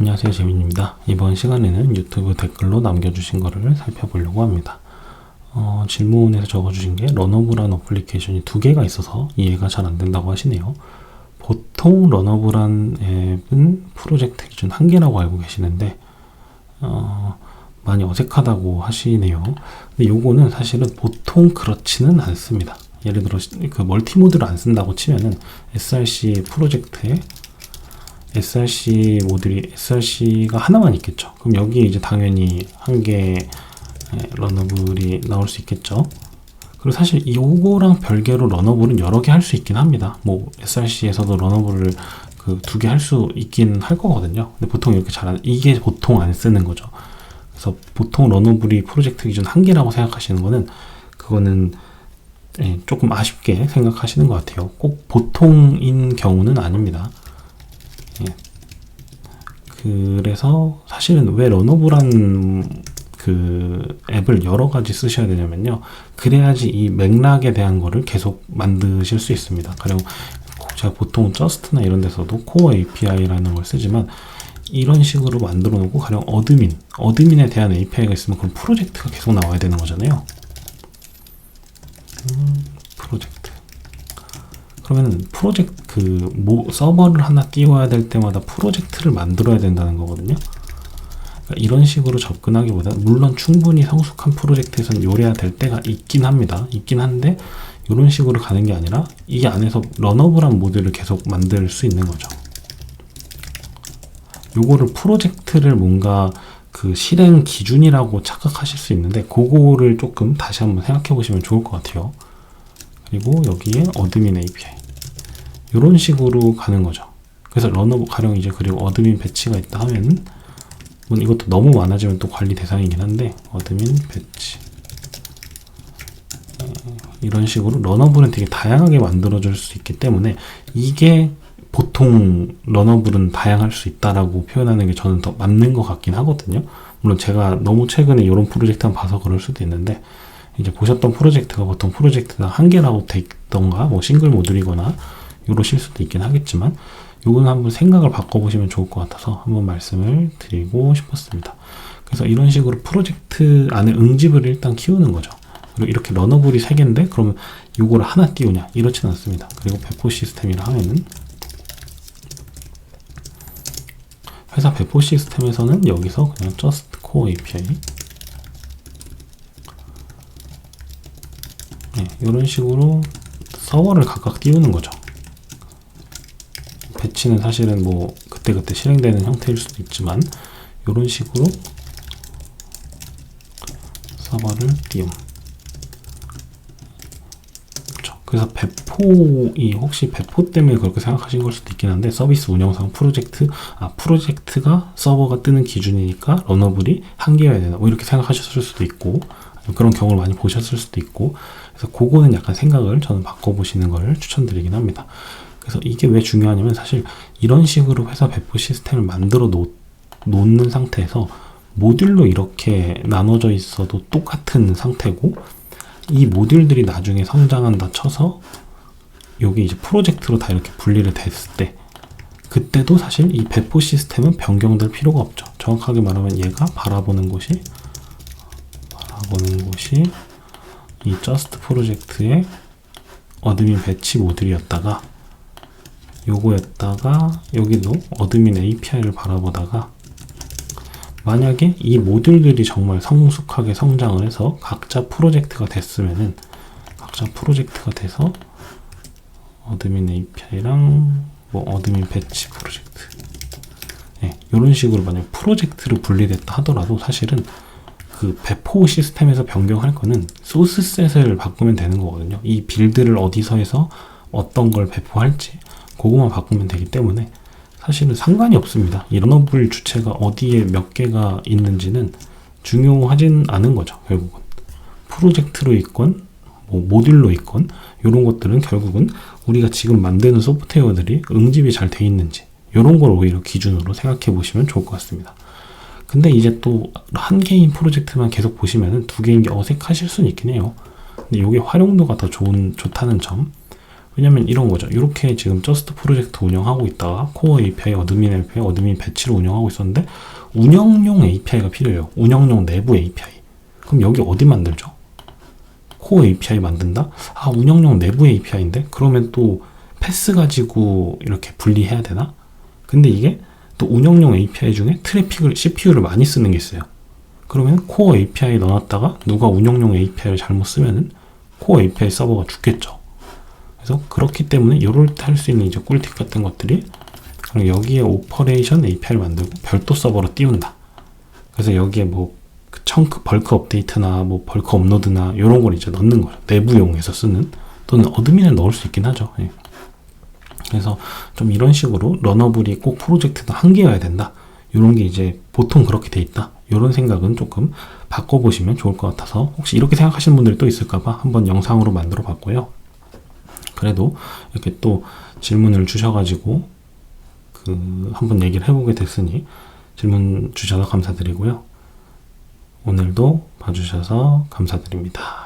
안녕하세요, 재민입니다. 이번 시간에는 유튜브 댓글로 남겨주신 거를 살펴보려고 합니다. 질문에서 적어주신 게 러너블한 어플리케이션이 두 개가 있어서 이해가 잘 안 된다고 하시네요. 보통 러너블한 앱은 프로젝트 기준 한 개라고 알고 계시는데 많이 어색하다고 하시네요. 근데 요거는 사실은 보통 그렇지는 않습니다. 예를 들어 그 멀티모드를 안 쓴다고 치면은 SRC 프로젝트에 SRC 모듈이 SRC가 하나만 있겠죠. 그럼 여기에 이제 당연히 한 개의 러너블이 나올 수 있겠죠. 그리고 사실 이거랑 별개로 러너블은 여러 개 할 수 있긴 합니다. 뭐 SRC에서도 러너블을 그 두 개 할 수 있긴 할 거거든요. 근데 보통 이렇게 이게 보통 안 쓰는 거죠. 그래서 보통 러너블이 프로젝트 기준 한 개라고 생각하시는 거는 그거는 조금 아쉽게 생각하시는 것 같아요. 꼭 보통인 경우는 아닙니다. 그래서 사실은 왜 러너블한 그 앱을 여러 가지 쓰셔야 되냐면요. 그래야지 이 맥락에 대한 거를 계속 만드실 수 있습니다. 가령 제가 보통 저스트나 이런 데서도 코어 API라는 걸 쓰지만 이런 식으로 만들어 놓고 가령 어드민에 대한 API가 있으면 그럼 프로젝트가 계속 나와야 되는 거잖아요. 프로젝트. 그러면 서버를 하나 띄워야 될 때마다 프로젝트를 만들어야 된다는 거거든요. 그러니까 이런 식으로 접근하기보다 물론 충분히 성숙한 프로젝트에서는 요래야 될 때가 있긴 한데 이런 식으로 가는 게 아니라 이 안에서 러너블한 모듈을 계속 만들 수 있는 거죠. 요거를 프로젝트를 뭔가 그 실행 기준이라고 착각하실 수 있는데 그거를 조금 다시 한번 생각해 보시면 좋을 것 같아요. 그리고 여기에 어드민 API 이런 식으로 가는 거죠. 그래서 가령 이제 그리고 어드민 배치가 있다 하면은 이것도 너무 많아지면 또 관리 대상이긴 한데 어드민 배치 이런 식으로 러너블은 되게 다양하게 만들어줄 수 있기 때문에 이게 보통 러너블은 다양할 수 있다라고 표현하는 게 저는 더 맞는 것 같긴 하거든요. 물론 제가 너무 최근에 이런 프로젝트만 봐서 그럴 수도 있는데 이제 보셨던 프로젝트가 보통 프로젝트가 한 개라고 돼 있던가 뭐 싱글 모듈이거나 이러실 수도 있긴 하겠지만 요건 한번 생각을 바꿔보시면 좋을 것 같아서 한번 말씀을 드리고 싶었습니다. 그래서 이런 식으로 프로젝트 안에 응집을 일단 키우는 거죠. 그리고 이렇게 러너블이 3개인데 그러면 요거를 하나 띄우냐 이렇지는 않습니다. 그리고 배포 시스템이라 하면은 회사 배포 시스템에서는 여기서 그냥 just core API 이런 식으로 서버를 각각 띄우는 거죠. 배치는 사실은 뭐 그때그때 실행되는 형태일 수도 있지만 이런 식으로 서버를 띄움. 그렇죠. 그래서 혹시 배포 때문에 그렇게 생각하신 걸 수도 있긴 한데 서비스 운영상 프로젝트가 서버가 뜨는 기준이니까 러너블이 한 개여야 되나 뭐 이렇게 생각하셨을 수도 있고 그런 경우를 많이 보셨을 수도 있고 그래서 그거는 약간 생각을 저는 바꿔보시는 걸 추천드리긴 합니다. 그래서 이게 왜 중요하냐면 사실 이런 식으로 회사 배포 시스템을 만들어 놓는 상태에서 모듈로 이렇게 나눠져 있어도 똑같은 상태고 이 모듈들이 나중에 성장한다 쳐서 여기 이제 프로젝트로 다 이렇게 분리를 됐을 때 그때도 사실 이 배포 시스템은 변경될 필요가 없죠. 정확하게 말하면 얘가 바라보는 곳이 이 just 프로젝트의 어드민 배치 모듈이었다가 요거였다가 여기도 어드민 API를 바라보다가 만약에 이 모듈들이 정말 성숙하게 성장을 해서 각자 프로젝트가 됐으면은 각자 프로젝트가 돼서 어드민 API랑 뭐 어드민 배치 프로젝트 이런 식으로 만약 프로젝트로 분리됐다 하더라도 사실은 그 배포 시스템에서 변경할 거는 소스셋을 바꾸면 되는 거거든요. 이 빌드를 어디서 해서 어떤 걸 배포할지 그거만 바꾸면 되기 때문에 사실은 상관이 없습니다. 이 러너블 주체가 어디에 몇 개가 있는지는 중요하진 않은 거죠. 결국은 프로젝트로 있건 뭐 모듈로 있건 이런 것들은 결국은 우리가 지금 만드는 소프트웨어들이 응집이 잘 돼 있는지 이런 걸 오히려 기준으로 생각해 보시면 좋을 것 같습니다. 근데 이제 또 한 개인 프로젝트만 계속 보시면은 두 개인 게 어색하실 수는 있긴 해요. 근데 이게 활용도가 더 좋다는 점 왜냐면 이런 거죠. 이렇게 지금 저스트 프로젝트 운영하고 있다가 코어 API, 어드민 배치를 운영하고 있었는데 운영용 API가 필요해요. 운영용 내부 API. 그럼 여기 어디 만들죠? 코어 API 만든다? 아, 운영용 내부 API인데? 그러면 또 패스 가지고 이렇게 분리해야 되나? 근데 이게 또 운영용 API 중에 트래픽을, CPU를 많이 쓰는 게 있어요. 그러면 코어 API 넣어놨다가 누가 운영용 API를 잘못 쓰면은 코어 API 서버가 죽겠죠. 그래서 그렇기 때문에 이럴 때 할 수 있는 이제 꿀팁 같은 것들이, 그럼 여기에 오퍼레이션 API를 만들고 별도 서버로 띄운다. 그래서 여기에 뭐 청크 벌크 업데이트나 뭐 벌크 업로드나 이런 걸 이제 넣는 거죠. 내부용에서 쓰는, 또는 어드민을 넣을 수 있긴 하죠. 예. 그래서 좀 이런 식으로 러너블이 꼭 프로젝트도 한 개여야 된다. 이런 게 이제 보통 그렇게 돼 있다. 이런 생각은 조금 바꿔보시면 좋을 것 같아서, 혹시 이렇게 생각하시는 분들이 또 있을까봐 한번 영상으로 만들어 봤고요. 그래도 이렇게 또 질문을 주셔가지고 한번 얘기를 해보게 됐으니 질문 주셔서 감사드리고요. 오늘도 봐주셔서 감사드립니다.